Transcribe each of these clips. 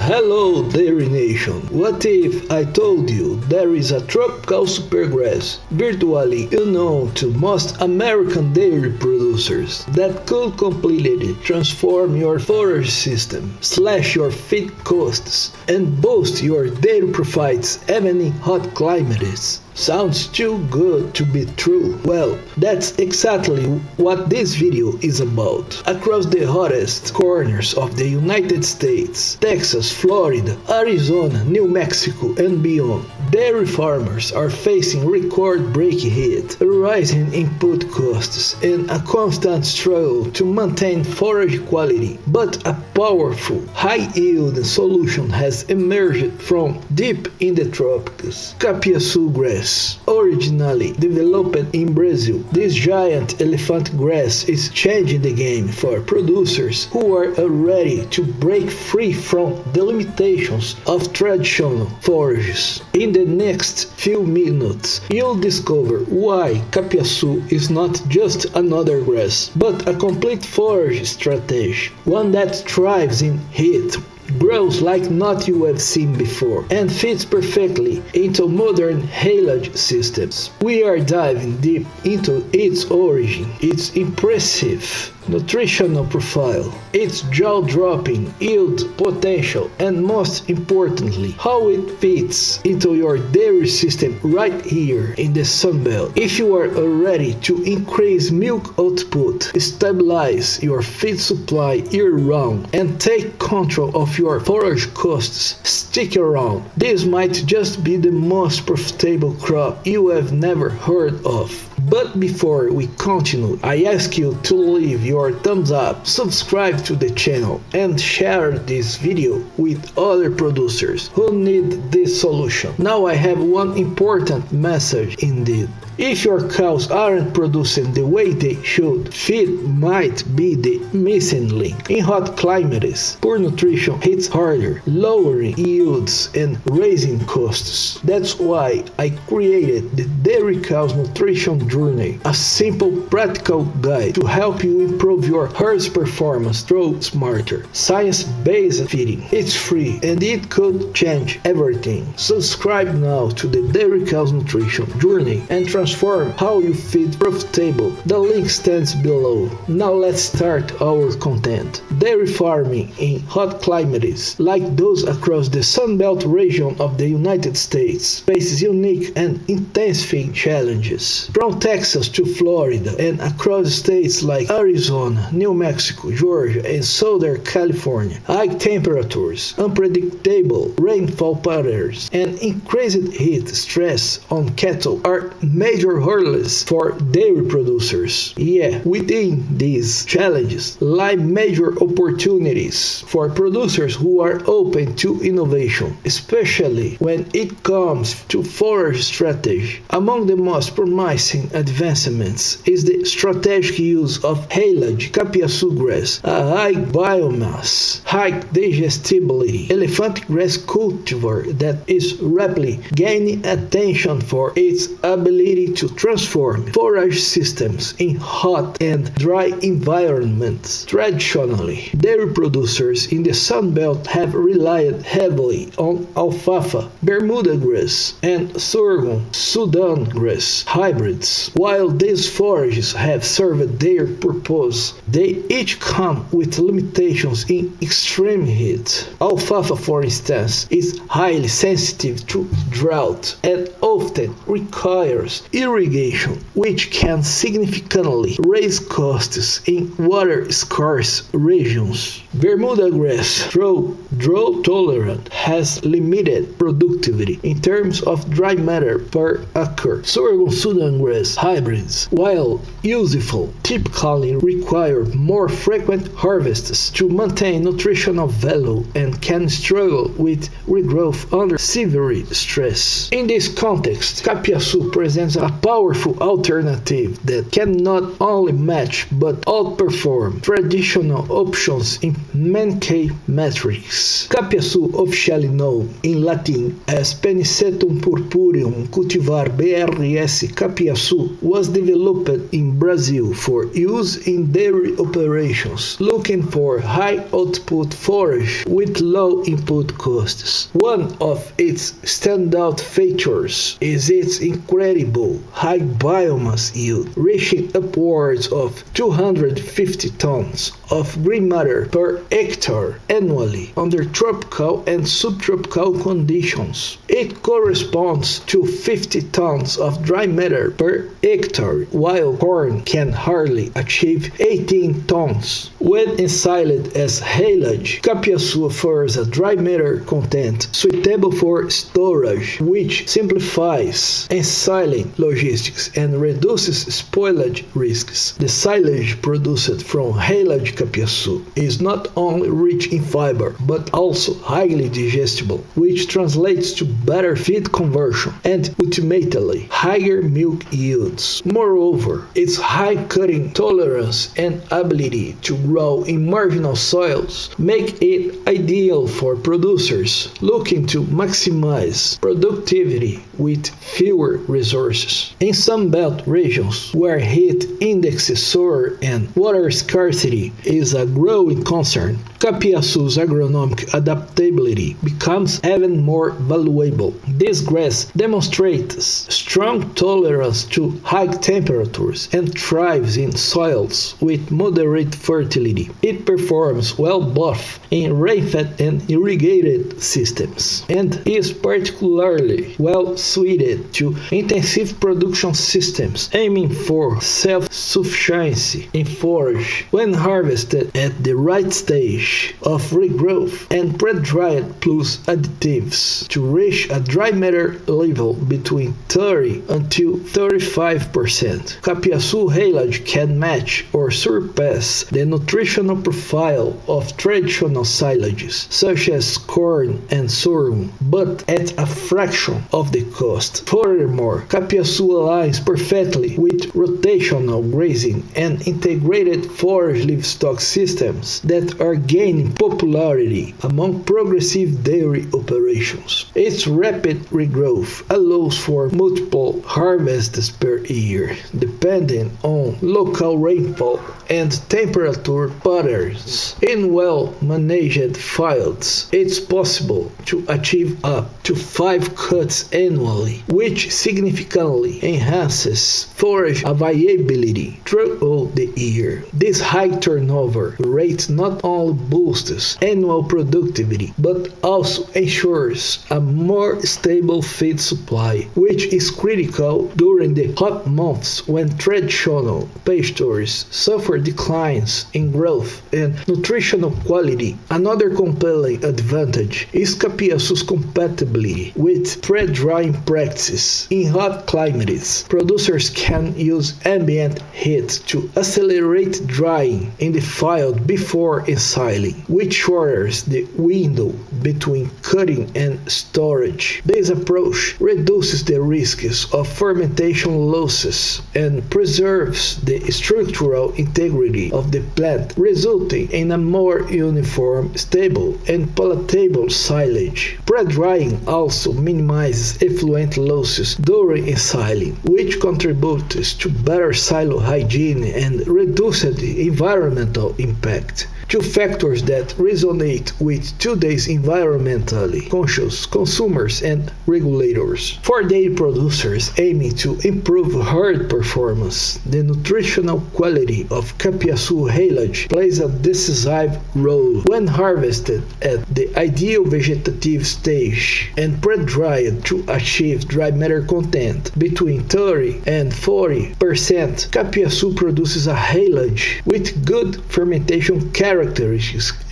Hello, Dairy Nation. What if I told you there is a tropical supergrass, virtually unknown to most American dairy producers, that could completely transform your forage system, slash your feed costs, and boost your dairy profits even in hot climates? Sounds too good to be true. Well, that's exactly what this video is about. Across the hottest corners of the United States, Texas, Florida, Arizona, New Mexico, and beyond, dairy farmers are facing record-breaking heat, rising input costs, and a constant struggle to maintain forage quality. But a powerful, high-yield solution has emerged from deep in the tropics: Capiassu grass. Originally developed in Brazil, this giant elephant grass is changing the game for producers who are ready to break free from the limitations of traditional forages. In the next few minutes, you'll discover why Capiassu is not just another grass, but a complete forage strategy, one that thrives in heat, grows like not you have seen before, and fits perfectly into modern haylage systems. We are diving deep into its origin, its impressive nutritional profile, its jaw-dropping yield potential, and most importantly, how it fits into your dairy system right here in the Sunbelt. If you are ready to increase milk output, stabilize your feed supply year-round, and take control of your forage costs, stick around. This might just be the most profitable crop you have never heard of. But before we continue, I ask you to leave your thumbs up, subscribe to the channel, and share this video with other producers who need this solution. Now I have one important message indeed. If your cows aren't producing the way they should, feed might be the missing link. In hot climates, poor nutrition hits harder, lowering yields and raising costs. That's why I created the Dairy Cows Nutrition Journey, a simple, practical guide to help you improve your herd's performance through smarter, science-based feeding. It's free and it could change everything. Subscribe now to the Dairy Cows Nutrition Journey and transform how you feed profitable. The link stands below. Now let's start our content. Dairy farming in hot climates, like those across the Sunbelt region of the United States, faces unique and intense feed challenges. From Texas to Florida and across states like Arizona, New Mexico, Georgia, and Southern California, high temperatures, unpredictable rainfall patterns, and increased heat stress on cattle are major hurdles for dairy producers. Yeah, within these challenges lie major opportunities for producers who are open to innovation, especially when it comes to forage strategy. Among the most promising advancements is the strategic use of haylage Capiassu grass, a high biomass, high digestibility elephant grass cultivar that is rapidly gaining attention for its ability to transform forage systems in hot and dry environments. Traditionally, dairy producers in the Sunbelt have relied heavily on alfalfa, Bermuda grass, and sorghum Sudan grass hybrids. While these forages have served their purpose, they each come with limitations in extreme heat. Alfalfa, for instance, is highly sensitive to drought and often requires irrigation, which can significantly raise costs in water-scarce regions. Bermuda grass, though drought-tolerant, has limited productivity in terms of dry matter per acre. Sorghum Sudan grass hybrids, while useful, typically require more frequent harvests to maintain nutritional value and can struggle with regrowth under severe stress. In this context, Capiassu presents a powerful alternative that can not only match but outperform traditional options in Menckey matrix. Capiassu, officially known in Latin as Penicetum purpureum cultivar BRS Capiassu, was developed in Brazil for use in dairy operations, looking for high output forage with low input costs. One of its standout features is its incredible high biomass yield, reaching upwards of 250 tons of green matter per hectare annually under tropical and subtropical conditions. It corresponds to 50 tons of dry matter per hectare, while corn can hardly achieve 18 tons. When ensiled as haylage, Capiassu offers a dry matter content suitable for storage, which simplifies ensiling logistics and reduces spoilage risks. The silage produced from haylage Capiassu is not only rich in fiber, but also highly digestible, which translates to better feed conversion and ultimately higher milk yields. Moreover, its high cutting tolerance and ability to grow in marginal soils make it ideal for producers looking to maximize productivity with fewer resources. In some belt regions where heat indexes soar and water scarcity is a growing concern, Capiassu's agronomic adaptability becomes even more valuable. This grass demonstrates strong tolerance to high temperatures and thrives in soils with moderate fertility. It performs well both in rain-fed and irrigated systems, and is particularly well suited to intensive production systems aiming for self-sufficiency in forage. When harvested at the right stage of regrowth and pre-dried plus additives to reach a dry matter level between 30 until 35%. Capiassu haylage can match or surpass the nutritional profile of traditional silages, such as corn and sorghum, but at a fraction of the cost. Furthermore, Capiassu aligns perfectly with rotational grazing and integrated forage livestock systems that are gaining popularity among progressive dairy operations. Its rapid regrowth allows for multiple harvests per year, depending on local rainfall and temperature patterns. In well-managed fields, it's possible to achieve up to 5 cuts annually, which significantly enhances forage availability throughout the year. This high turnover rate not only boosts annual productivity, but also ensures a more stable feed supply, which is critical during the hot months when traditional pastures suffer declines in growth and nutritional quality. Another compelling advantage is Capiassu's compatibility with pre-drying practices. In hot climates, producers can use ambient heat to accelerate drying in the field before ensiling, which shortens the window between cutting and storage. This approach reduces the risks of fermentation losses and preserves the structural integrity of the plant, resulting in a more uniform, stable, and palatable silage. Pre-drying also minimizes effluent losses during ensiling, which contributes to better silo hygiene and reduced environmental impact. Two factors that resonate with today's environmentally conscious consumers and regulators. For dairy producers aiming to improve herd performance, the nutritional quality of Capiassu haylage plays a decisive role. When harvested at the ideal vegetative stage and pre-dried to achieve dry matter content between 30 and 40%, Capiassu produces a haylage with good fermentation characteristics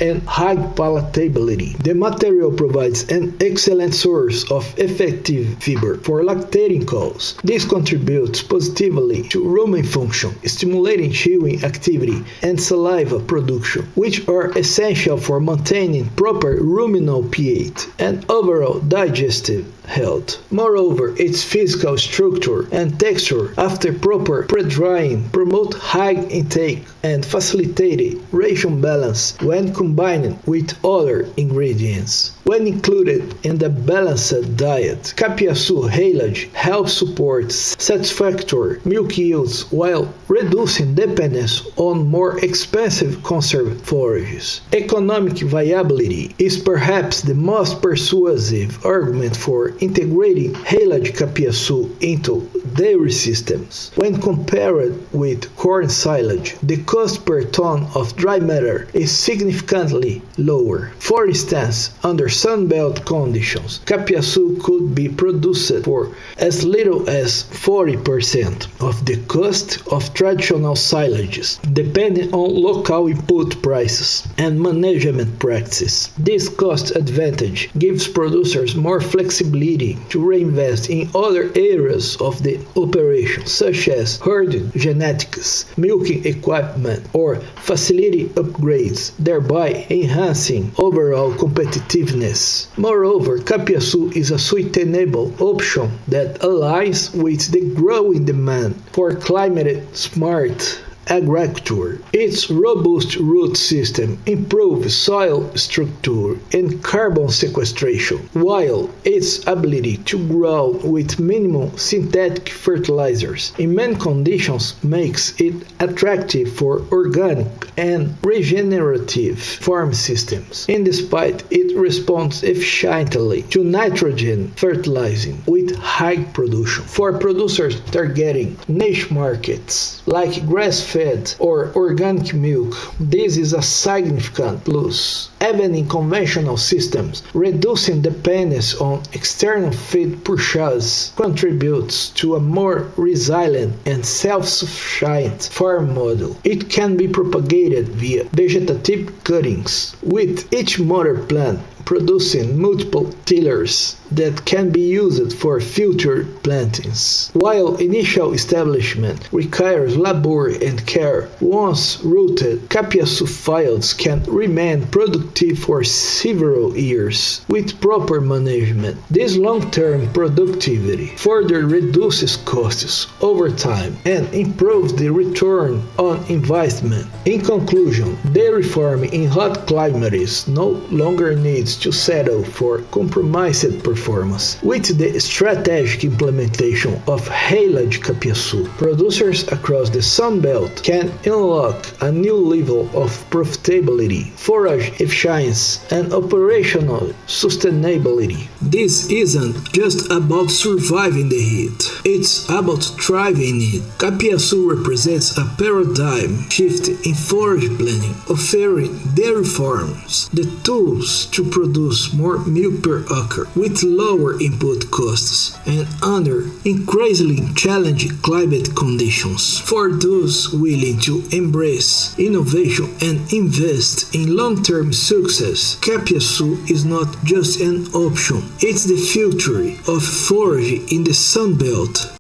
and high palatability. The material provides an excellent source of effective fiber for lactating cows. This contributes positively to rumen function, stimulating chewing activity and saliva production, which are essential for maintaining proper ruminal pH and overall digestive health. Moreover, its physical structure and texture after proper pre-drying promote high intake and facilitated ration balance when combined with other ingredients. When included in the balanced diet, Capiassu haylage helps support satisfactory milk yields while reducing dependence on more expensive conserved forages. Economic viability is perhaps the most persuasive argument for integrating haylage Capiassu into dairy systems. When compared with corn silage, the cost per ton of dry matter is significantly lower. For instance, under Sunbelt conditions, Capiassu could be produced for as little as 40% of the cost of traditional silages, depending on local input prices and management practices. This cost advantage gives producers more flexibility to reinvest in other areas of the operation, such as herding, genetics, milking equipment, or facility upgrades, thereby enhancing overall competitiveness. Moreover, Capiassu is a sustainable option that aligns with the growing demand for climate-smart agriculture. Its robust root system improves soil structure and carbon sequestration, while its ability to grow with minimal synthetic fertilizers in many conditions makes it attractive for organic and regenerative farm systems. And despite it responds efficiently to nitrogen fertilizing with high production. For producers targeting niche markets like grass-fed or organic milk, this is a significant plus. Even in conventional systems, reducing dependence on external feed purchases contributes to a more resilient and self-sufficient farm model. It can be propagated via vegetative cuttings, with each mother plant producing multiple tillers that can be used for future plantings. While initial establishment requires labor and care, once rooted, Capiassu fields can remain productive for several years with proper management. This long-term productivity further reduces costs over time and improves the return on investment. In conclusion, dairy farming in hot climates no longer needs to settle for compromised performance. With the strategic implementation of haylage Capiassu, producers across the Sunbelt can unlock a new level of profitability, forage efficiency, and operational sustainability. This isn't just about surviving the heat, it's about thriving in it. Capiassu represents a paradigm shift in forage planning, offering dairy farms the tools to produce more milk per acre with lower input costs and under increasingly challenging climate conditions. For those willing to embrace innovation and invest in long-term success, Capiassu is not just an option, it's the future of foraging in the Sunbelt.